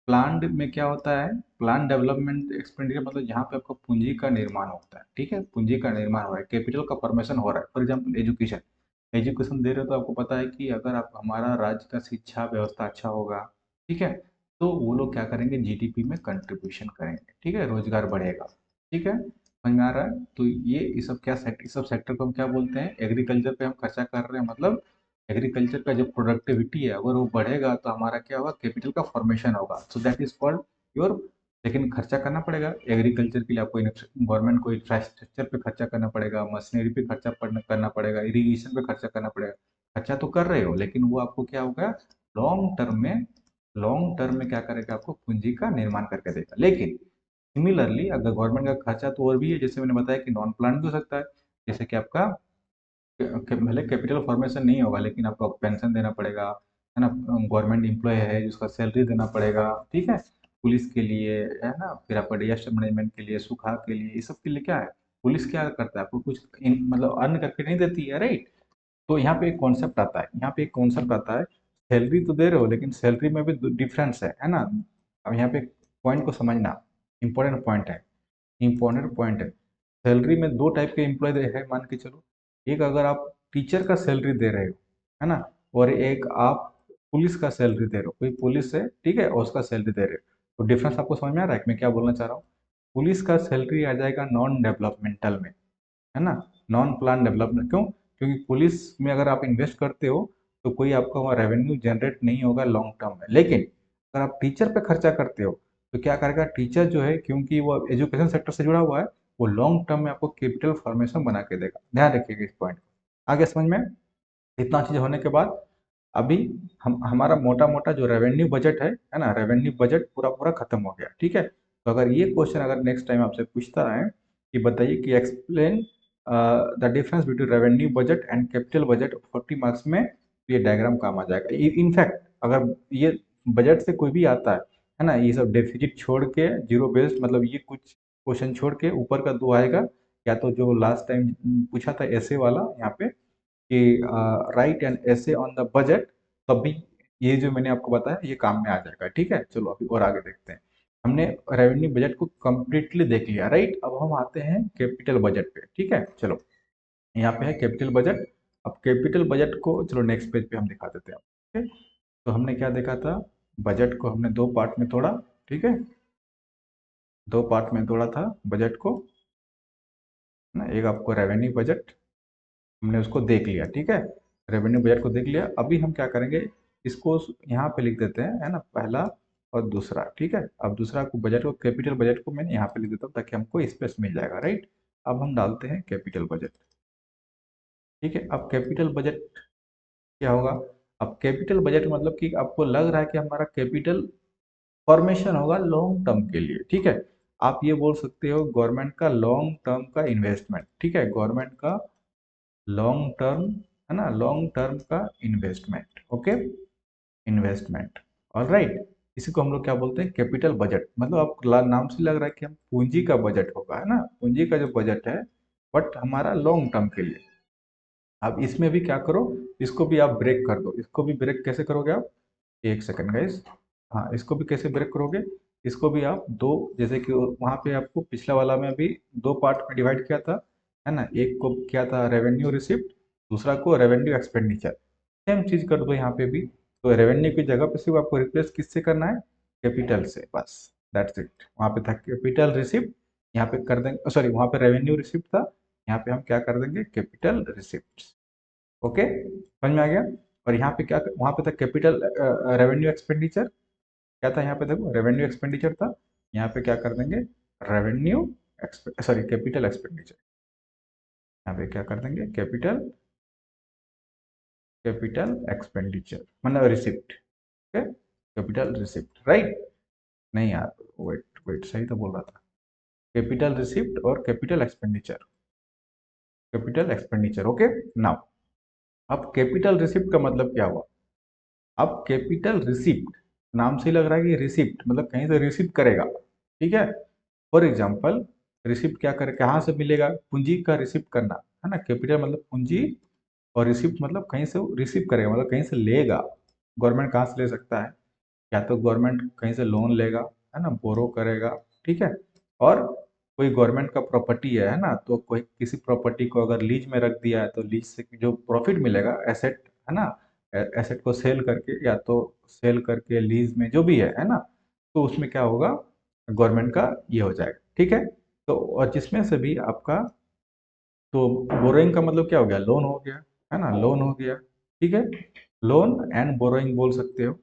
प्लान्ड में क्या होता है, प्लान डेवलपमेंट एक्सपेंडिचर मतलब जहाँ पे आपका पूंजी का निर्माण होता है, ठीक है, पूंजी का निर्माण हो रहा है, कैपिटल का फॉर्मेशन हो रहा है। फॉर एग्जांपल एजुकेशन, एजुकेशन दे रहे हो तो आपको पता है कि अगर आप हमारा राज्य का शिक्षा व्यवस्था अच्छा होगा, ठीक है, तो वो लोग क्या करेंगे, जीडीपी में कंट्रीब्यूशन करेंगे, ठीक है, रोजगार बढ़ेगा, ठीक है, समझ में आ रहा है। तो ये सब क्या सेक्टर, इस सब सेक्टर को हम क्या बोलते हैं, एग्रीकल्चर पे हम खर्चा कर रहे हैं, मतलब एग्रीकल्चर का जो प्रोडक्टिविटी है अगर वो बढ़ेगा तो हमारा क्या होगा, कैपिटल का फॉर्मेशन होगा, so that is called your. लेकिन खर्चा करना पड़ेगा एग्रीकल्चर के लिए, आपको गवर्नमेंट को इंफ्रास्ट्रक्चर पे खर्चा करना पड़ेगा, मशीनरी पे खर्चा करना पड़ेगा, इरिगेशन पे खर्चा करना पड़ेगा। खर्चा तो कर रहे हो लेकिन वो आपको क्या होगा, लॉन्ग टर्म में क्या करेगा, आपको पूंजी का निर्माण करके देगा। लेकिन सिमिलरली अगर गवर्नमेंट का खर्चा तो और भी है, जैसे मैंने बताया कि नॉन प्लान भी हो सकता है, जैसे कि आपका भले कैपिटल फॉर्मेशन नहीं होगा लेकिन आपको पेंशन देना पड़ेगा, है ना, गवर्नमेंट एम्प्लॉय है जिसका सैलरी देना पड़ेगा, ठीक है, पुलिस के लिए, है ना, फिर आपका डिजास्टर मैनेजमेंट के लिए, सूखा के लिए, ये सब के लिए क्या है, पुलिस क्या करता है, आपको कुछ मतलब अर्न करके नहीं देती है राइट। तो यहाँ पे एक कॉन्सेप्ट आता है, यहाँ पे एक कॉन्सेप्ट आता है, सैलरी तो दे रहे हो लेकिन सैलरी में भी डिफरेंस है ना। अब यहाँ पे पॉइंट को समझना, इंपॉर्टेंट पॉइंट है, इंपॉर्टेंट पॉइंट है। सैलरी में दो टाइप के एम्प्लॉय है मान के चलो, एक अगर आप टीचर का सैलरी दे रहे हो, है ना, और एक आप पुलिस का सैलरी दे रहे हो, कोई पुलिस है ठीक है और उसका सैलरी दे रहे हो, तो डिफरेंस आपको समझ में आ रहा है कि मैं क्या बोलना चाह रहा हूँ। पुलिस का सैलरी आ जाएगा नॉन डेवलपमेंटल में, है ना, नॉन प्लान डेवलपमेंट, क्यों, क्योंकि पुलिस में अगर आप इन्वेस्ट करते हो तो कोई आपका वहाँ रेवेन्यू जनरेट नहीं होगा लॉन्ग टर्म में। लेकिन अगर आप टीचर पे खर्चा करते हो तो क्या करेगा टीचर जो है, क्योंकि वो एजुकेशन सेक्टर से जुड़ा हुआ है, वो लॉन्ग टर्म में आपको कैपिटल फॉर्मेशन बना के देगा। ध्यान रखिएगा इस पॉइंट को। आगे समझ में, इतना चीज होने के बाद अभी हम हमारा मोटा मोटा जो रेवेन्यू बजट है ना, रेवेन्यू बजट पूरा पूरा खत्म हो गया, ठीक है। तो अगर ये क्वेश्चन अगर नेक्स्ट टाइम आपसे पूछता है कि बताइए कि explain the difference between revenue budget and capital budget 40 marks में, तो ये डायग्राम काम आ जाएगा। इनफैक्ट अगर ये बजट से कोई भी आता है ना, ये सब डेफिसिट छोड़ के जीरो बेस्ड, मतलब ये कुछ क्वेश्चन छोड़ के ऊपर का दो आएगा, या तो जो लास्ट टाइम पूछा था ऐसे वाला यहाँ पे कि राइट एन ऐसे ऑन द बजट, तब भी ये जो मैंने आपको बताया ये काम में आ जाएगा, ठीक है। चलो अभी और आगे देखते हैं। हमने रेवेन्यू बजट को कंप्लीटली देख लिया राइट, अब हम आते हैं कैपिटल बजट पे, ठीक है। चलो यहाँ पे है कैपिटल बजट। अब कैपिटल बजट को चलो नेक्स्ट पेज पे हम दिखा देते हैं, ठीक है। तो हमने क्या देखा था, बजट को हमने दो पार्ट में तोड़ा, ठीक है, दो पार्ट में तोड़ा था बजट को ना। एक आपको रेवेन्यू बजट, हमने उसको देख लिया, ठीक है, रेवेन्यू बजट को देख लिया। अभी हम क्या करेंगे, इसको यहाँ पे लिख देते हैं, है ना, पहला और दूसरा, ठीक है। अब दूसरा को बजट को, कैपिटल बजट को मैंने यहाँ पे लिख देता हूँ ताकि हमको स्पेस मिल जाएगा राइट। अब हम डालते हैं कैपिटल बजट, ठीक है। अब कैपिटल बजट क्या होगा, अब कैपिटल बजट मतलब कि आपको लग रहा है कि हमारा कैपिटल फॉर्मेशन होगा लॉन्ग टर्म के लिए, ठीक है। आप ये बोल सकते हो गवर्नमेंट का लॉन्ग टर्म का इन्वेस्टमेंट, ठीक है, गवर्नमेंट का लॉन्ग टर्म, है ना, लॉन्ग टर्म का इन्वेस्टमेंट, ओके, इन्वेस्टमेंट, ऑलराइट। इसी को हम लोग क्या बोलते हैं, कैपिटल बजट। मतलब आप नाम से लग रहा है कि हम पूंजी का बजट होगा, है ना, पूंजी का जो बजट है, बट हमारा लॉन्ग टर्म के लिए। अब इसमें भी क्या करो, इसको भी आप ब्रेक कर दो। इसको भी ब्रेक कैसे करोगे आप, एक सेकंड गाइस, हाँ इसको भी कैसे ब्रेक करोगे, इसको भी आप दो, जैसे कि वहाँ पे आपको पिछला वाला में भी दो पार्ट में डिवाइड किया था, है ना, एक को किया था रेवेन्यू रिसिप्ट, दूसरा को रेवेन्यू एक्सपेंडिचर। सेम चीज कर दो यहाँ पे भी, तो रेवेन्यू की जगह पे सिर्फ आपको रिप्लेस किससे करना है, कैपिटल से, बस दैट्स इट। वहाँ पे था कैपिटल रिसिप्ट, यहाँ पे कर देंगे, सॉरी वहाँ पे रेवेन्यू रिसिप्ट था, यहाँ पे हम क्या कर देंगे, कैपिटल रिसिप्ट, ओके, समझ में आ गया। और यहाँ पे क्या, वहाँ पे था कैपिटल रेवेन्यू एक्सपेंडिचर, क्या था यहाँ पे, देखो रेवेन्यू एक्सपेंडिचर था, यहाँ पे क्या कर देंगे, रेवेन्यू सॉरी कैपिटल एक्सपेंडिचर, यहाँ पे क्या कर देंगे, कैपिटल कैपिटल एक्सपेंडिचर मतलब receipt, okay, capital receipt, right? नहीं यार, वेट वेट, सही तो बोल रहा था। कैपिटल रिसिप्ट और capital expenditure, capital expenditure, okay. Now अब कैपिटल रिसिप्ट का मतलब क्या हुआ? अब कैपिटल रिसिप्ट, नाम से ही लग रहा है कि रिसिप्ट मतलब कहीं से रिसीव करेगा, ठीक है। फॉर एग्जाम्पल, रिसिप्ट क्या करे, कहाँ से मिलेगा? पूंजी का रिसिप्ट करना है ना, कैपिटल मतलब पूंजी, और रिसिप्ट मतलब कहीं से रिसीव करेगा, मतलब कहीं से लेगा। गवर्नमेंट कहाँ से ले सकता है? या तो गवर्नमेंट कहीं से लोन लेगा, है ना, बोरो करेगा, ठीक है। और कोई गवर्नमेंट का प्रॉपर्टी है ना, तो कोई किसी प्रॉपर्टी को अगर लीज में रख दिया है तो लीज से जो प्रॉफिट मिलेगा, एसेट है ना, एसेट को सेल करके, या तो सेल करके लीज में जो भी है ना, तो उसमें क्या होगा, गवर्नमेंट का ये हो जाएगा, ठीक है। तो और जिसमें से भी आपका, तो बोरोइंग का मतलब क्या हो गया? लोन हो गया, है ना, लोन हो गया, ठीक है। लोन एंड बोरोइंग बोल सकते हो,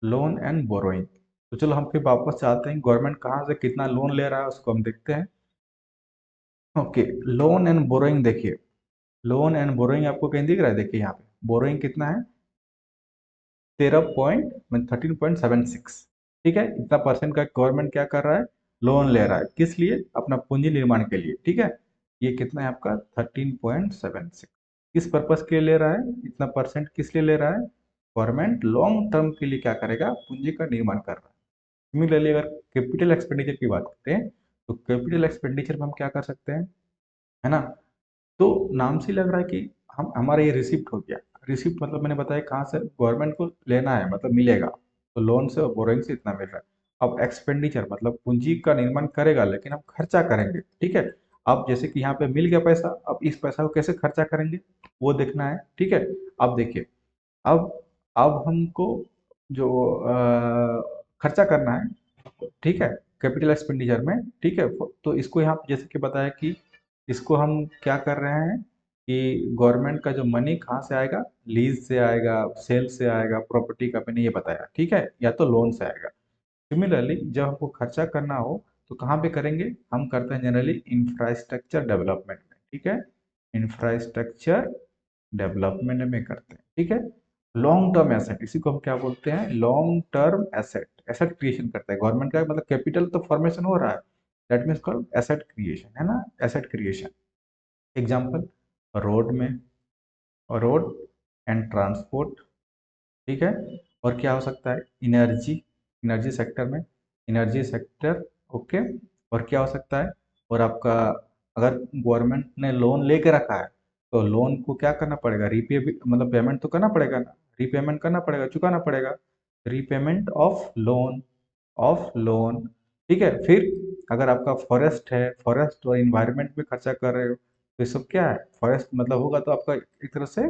लोन एंड बोरोइंग। तो चलो हम फिर वापस चाहते हैं, गवर्नमेंट कहाँ से कितना लोन ले रहा है उसको हम देखते हैं। ओके, लोन एंड बोरोइंग देखिए, लोन एंड बोरोइंग आपको कहीं दिख रहा है? देखिए यहाँ पे बोरोइंग कितना है, 13.76, ठीक है। इतना परसेंट का गवर्नमेंट क्या कर रहा है, लोन ले रहा है, किस लिए? अपना पूंजी निर्माण के लिए, ठीक है। ये कितना है आपका? 13.76। किस पर्पस के लिए ले रहा है इतना परसेंट, किस लिए ले रहा है? गवर्नमेंट लॉन्ग टर्म के लिए क्या करेगा, पूंजी का निर्माण कर रहा है। सिमिलरली अगर कैपिटल एक्सपेंडिचर की बात करते हैं, तो कैपिटल एक्सपेंडिचर में हम क्या कर सकते हैं, है ना। तो नाम से ही लग रहा है कि हम, हमारा ये रिसिप्ट हो गया। रिसिप्ट मतलब मैंने बताया कहाँ से गवर्नमेंट को लेना है, मतलब मिलेगा, तो लोन से और बोरोइंग से इतना मिल रहा है। अब एक्सपेंडिचर मतलब पूंजी का निर्माण करेगा, लेकिन हम खर्चा करेंगे, ठीक है। अब जैसे कि यहाँ पे मिल गया पैसा, अब इस पैसा को कैसे खर्चा करेंगे वो देखना है, ठीक है। अब देखिए, अब अब हमको जो खर्चा करना है, ठीक है, कैपिटल एक्सपेंडिचर में, ठीक है। तो इसको यहाँ पे जैसे कि बताया कि इसको हम क्या कर रहे हैं कि गवर्नमेंट का जो मनी कहाँ से आएगा, लीज से आएगा, सेल से आएगा, प्रॉपर्टी का मैंने ये बताया, ठीक है, या तो लोन से आएगा। सिमिलरली जब हमको खर्चा करना हो तो कहाँ पे करेंगे, हम करते हैं जनरली इंफ्रास्ट्रक्चर डेवलपमेंट में, ठीक है, इंफ्रास्ट्रक्चर डेवलपमेंट में करते हैं, ठीक है। लॉन्ग टर्म एसेट, इसी को हम क्या बोलते हैं, long term asset, asset creation करता है गवर्नमेंट का, मतलब कैपिटल तो फॉर्मेशन हो रहा है, that means called asset creation, है ना, एसेट क्रिएशन। एग्जाम्पल, रोड में, रोड एंड ट्रांसपोर्ट, ठीक है। और क्या हो सकता है, एनर्जी, एनर्जी सेक्टर में, एनर्जी सेक्टर, ओके। और क्या हो सकता है, और आपका अगर गवर्नमेंट ने लोन लेके रखा है, तो लोन को क्या करना पड़ेगा, रीपे मतलब पेमेंट तो करना पड़ेगा ना, रीपेमेंट करना पड़ेगा, चुकाना पड़ेगा, repayment of loan, of loan, ठीक है। फिर अगर आपका फॉरेस्ट है, फॉरेस्ट और इन्वायरमेंट में खर्चा कर रहे हो, तो ये सब क्या है, फॉरेस्ट मतलब होगा तो आपका एक तरह से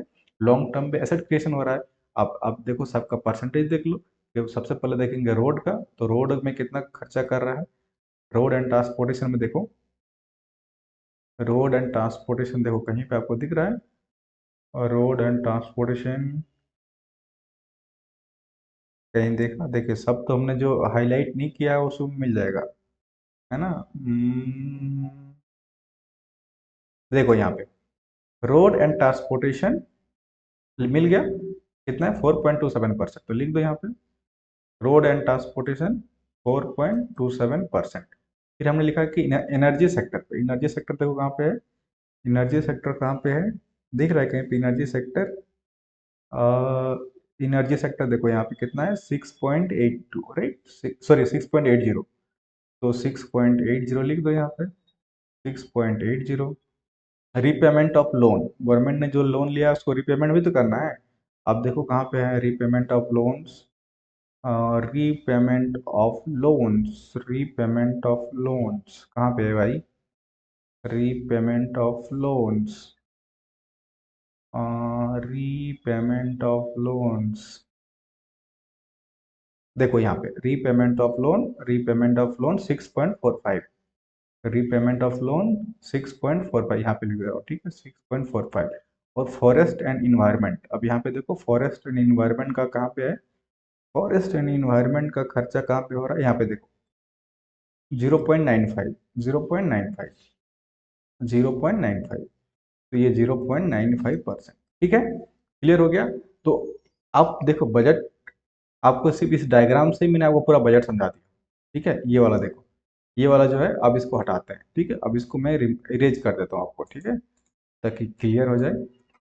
लॉन्ग टर्म में एसेट क्रिएशन हो रहा है। आप देखो सबका परसेंटेज देख लो, कि सबसे पहले देखेंगे रोड का, तो रोड में कितना खर्चा कर रहा है, रोड एंड ट्रांसपोर्टेशन में देखो, रोड एंड ट्रांसपोर्टेशन देखो कहीं पे आपको दिख रहा है, और रोड एंड ट्रांसपोर्टेशन कहीं देखा, देखिए सब तो हमने जो हाईलाइट नहीं किया है उसमें मिल जाएगा, है ना। देखो यहाँ पे रोड एंड ट्रांसपोर्टेशन मिल गया, कितना है, 4.27%, तो लिख दो यहाँ पे रोड एंड ट्रांसपोर्टेशन 4.27%। फिर हमने लिखा कि एनर्जी सेक्टर पे, एनर्जी सेक्टर देखो कहाँ पे है, एनर्जी सेक्टर कहाँ पे है, दिख रहा है कहीं पे एनर्जी सेक्टर, एनर्जी सेक्टर देखो यहाँ पे कितना है, 6.82, राइट, सॉरी 6.80, तो 6.80 लिख दो यहाँ पे, 6.80। रीपेमेंट ऑफ लोन, गवर्नमेंट ने जो लोन लिया उसको रीपेमेंट भी तो करना है। अब देखो कहाँ पे है repayment of loans, repayment of loans, repayment of loans कहाँ पे है भाई, repayment of loans, repayment of loans, देखो यहाँ पे repayment of loan, repayment of loan 6.45, repayment of loan 6.45 यहाँ पे लिख रहा हूँ, ठीक है, 6.45। और फॉरेस्ट एंड इन्वायरमेंट, अब यहाँ पे देखो फॉरेस्ट एंड इन्वायरमेंट का कहाँ पे है, फॉरेस्ट एंड इन्वायरमेंट का खर्चा कहाँ पे हो रहा है, यहाँ पे देखो 0.95, 0.95, 0.95, तो ये 0.95%, ठीक है। क्लियर हो गया? तो आप देखो बजट, आपको सिर्फ इस डायग्राम से ही मैंने आपको पूरा बजट समझा दिया। ठीक है, ये वाला देखो, ये वाला जो है अब इसको हटाते हैं। ठीक है, अब इसको मैं इरेज कर देता हूँ आपको, ठीक है, ताकि क्लियर हो जाए।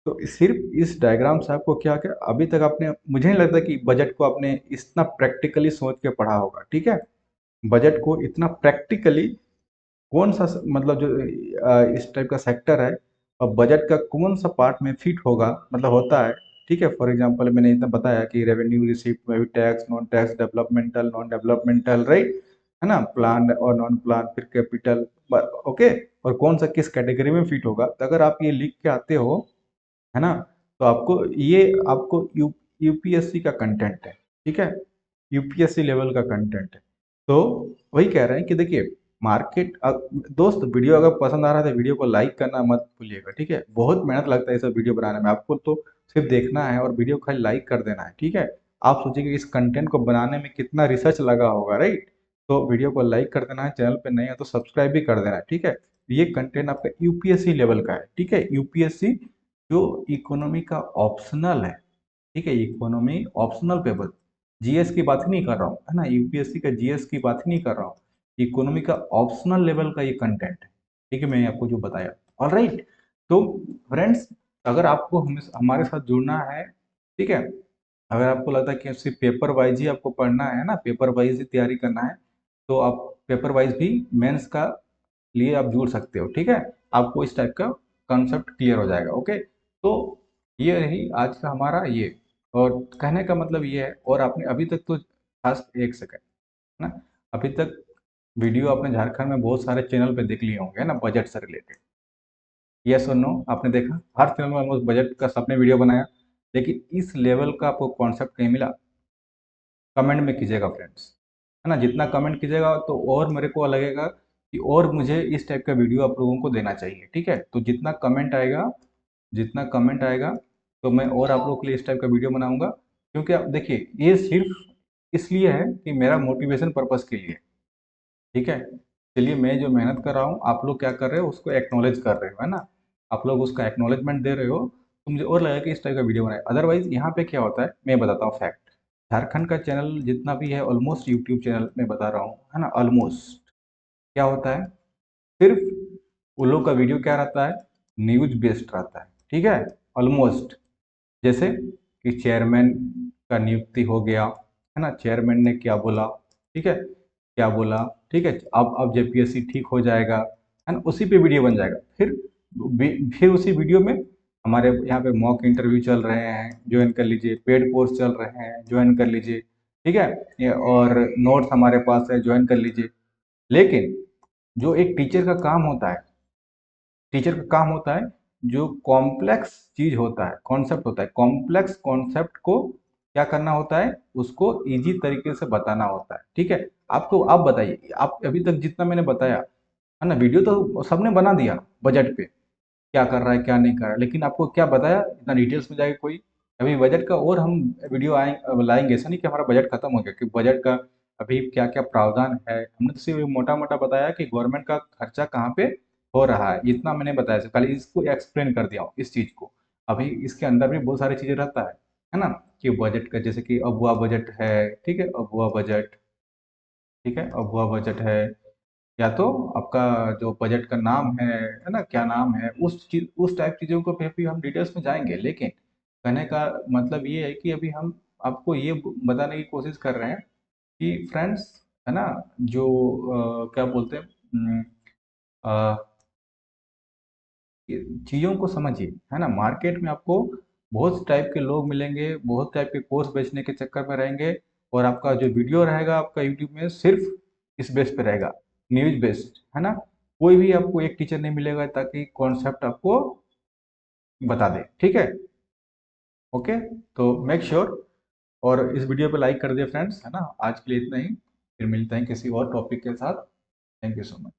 तो सिर्फ इस डायग्राम से आपको क्या क्या अभी तक आपने, मुझे नहीं लगता कि बजट को आपने इतना प्रैक्टिकली सोच के पढ़ा होगा। ठीक है, बजट को इतना प्रैक्टिकली कौन सा मतलब जो इस टाइप का सेक्टर है और बजट का कौन सा पार्ट में फिट होगा, मतलब होता है। ठीक है, फॉर एग्जांपल मैंने इतना बताया कि रेवेन्यू, रिसीप्ट में भी tax, non tax, developmental, non developmental, right, है ना, प्लान और नॉन प्लान, फिर कैपिटल, ओके, और कौन सा किस कैटेगरी में फिट होगा। तो अगर आप ये लिख के आते हो, है ना, तो आपको ये, आपको यूपीएससी का कंटेंट है। ठीक है, यूपीएससी लेवल का कंटेंट है। तो वही कह रहे हैं कि देखिए मार्केट, दोस्त वीडियो अगर पसंद आ रहा है तो वीडियो को लाइक करना मत भूलिएगा। ठीक है, बहुत मेहनत लगता है ये सब वीडियो बनाने में, आपको तो सिर्फ देखना है और वीडियो को खाली लाइक कर देना है। ठीक है, आप सोचिए कि इस कंटेंट को बनाने में कितना रिसर्च लगा होगा, राइट। तो वीडियो को लाइक कर देना है, चैनल पे नए हैं तो सब्सक्राइब भी कर देना है। ठीक है, ये कंटेंट आपका यूपीएससी लेवल का है। ठीक है, यूपीएससी जो इकोनॉमी का ऑप्शनल है। ठीक है, इकोनॉमी ऑप्शनल पेपर, जीएस की बात ही नहीं कर रहा हूँ, है ना, यूपीएससी का जीएस की बात ही नहीं कर रहा हूँ, इकोनॉमी का ऑप्शनल लेवल का ये कंटेंट है। ठीक है, मैंने आपको जो बताया। All right. तो फ्रेंड्स, अगर आपको हमारे साथ जुड़ना है, ठीक है, अगर आपको लगता है कि सिर्फ पेपर वाइज ही आपको पढ़ना है ना, पेपर वाइज ही तैयारी करना है, तो आप पेपर वाइज भी मेंस का लिए आप जुड़ सकते हो। ठीक है, आपको इस टाइप का कॉन्सेप्ट क्लियर हो जाएगा। ओके, तो ये रही आज का हमारा ये, और कहने का मतलब ये है, और आपने अभी तक तो खास एक सेकंड ना, अभी तक वीडियो आपने झारखंड में बहुत सारे चैनल पे देख लिए होंगे ना बजट से रिलेटेड। यस और नो, आपने देखा हर चैनल में ऑलमोस्ट बजट का सबने वीडियो बनाया, लेकिन इस लेवल का आपको कॉन्सेप्ट कहीं मिला? कमेंट में कीजिएगा फ्रेंड्स, है ना, जितना कमेंट कीजिएगा तो और मेरे को लगेगा कि और मुझे इस टाइप का वीडियो आप लोगों को देना चाहिए। ठीक है, तो जितना कमेंट आएगा, जितना कमेंट आएगा, तो मैं और आप लोगों के लिए इस टाइप का वीडियो बनाऊंगा। क्योंकि आप देखिए ये सिर्फ इसलिए है कि मेरा मोटिवेशन पर्पस के लिए। ठीक है, चलिए मैं जो मेहनत कर रहा हूँ आप लोग क्या कर रहे हो उसको एक्नॉलेज कर रहे हो, है ना, आप लोग उसका एक्नॉलेजमेंट दे रहे हो, तो मुझे और लगा कि इस टाइप का वीडियो बनाए। अदरवाइज यहाँ पे क्या होता है मैं बताता हूँ फैक्ट, झारखंड का चैनल जितना भी है ऑलमोस्ट यूट्यूब चैनल में बता रहा हूँ, है ना, ऑलमोस्ट क्या होता है, सिर्फ उन लोग का वीडियो क्या रहता है, न्यूज बेस्ड रहता है। ठीक है, ऑलमोस्ट, जैसे कि चेयरमैन का नियुक्ति हो गया, है ना, चेयरमैन ने क्या बोला, ठीक है, क्या बोला, ठीक है, अब जेपीएससी ठीक हो जाएगा, है ना, उसी पे वीडियो बन जाएगा। फिर उसी वीडियो में हमारे यहाँ पे मॉक इंटरव्यू चल रहे हैं, ज्वाइन कर लीजिए, पेड कोर्स चल रहे हैं, ज्वाइन कर लीजिए। ठीक है, और नोट्स हमारे पास है, ज्वाइन कर लीजिए। लेकिन जो एक टीचर का काम होता है, टीचर का काम होता है, जो कॉम्प्लेक्स चीज होता है, कॉन्सेप्ट होता है, कॉम्प्लेक्स कॉन्सेप्ट को क्या करना होता है, उसको इजी तरीके से बताना होता है। ठीक है, आपको आप बताइए, आप अभी तक जितना मैंने बताया, है ना, वीडियो तो सबने बना दिया बजट पे, क्या कर रहा है क्या नहीं कर रहा है, लेकिन आपको क्या बताया इतना डिटेल्स में जाएगा कोई? अभी बजट का और हम वीडियो लाएंगे, ऐसा नहीं कि हमारा बजट खत्म हो गया, कि बजट का अभी क्या क्या प्रावधान है, हमने तो सिर्फ मोटा मोटा बताया कि गवर्नमेंट का खर्चा कहाँ पे हो रहा है, इतना मैंने बताया सिर्फ, खाली इसको एक्सप्लेन कर दिया हूँ इस चीज को। अभी इसके अंदर भी बहुत सारी चीजें रहता है ना, कि बजट का जैसे कि अगुआ बजट है। ठीक है, अगुआ बजट, ठीक है, अगुआ बजट है, या तो आपका जो बजट का नाम है ना, क्या नाम है, उस चीज, उस टाइप चीजों को पे भी हम डिटेल्स में जाएंगे। लेकिन कहने का मतलब ये है कि अभी हम आपको ये बताने की कोशिश कर रहे हैं कि फ्रेंड्स, है ना, जो क्या बोलते हैं, चीज़ों को समझिए, है ना, मार्केट में आपको बहुत टाइप के लोग मिलेंगे, बहुत टाइप के कोर्स बेचने के चक्कर में रहेंगे, और आपका जो वीडियो रहेगा आपका यूट्यूब में सिर्फ इस बेस पे रहेगा, न्यूज बेस्ड, है ना, कोई भी आपको एक टीचर नहीं मिलेगा ताकि कॉन्सेप्ट आपको बता दे। ठीक है, ओके, तो मेक श्योर और इस वीडियो पे लाइक कर दिए फ्रेंड्स, है ना, आज के लिए इतना ही, फिर मिलते हैं किसी और टॉपिक के साथ। Thank you so much.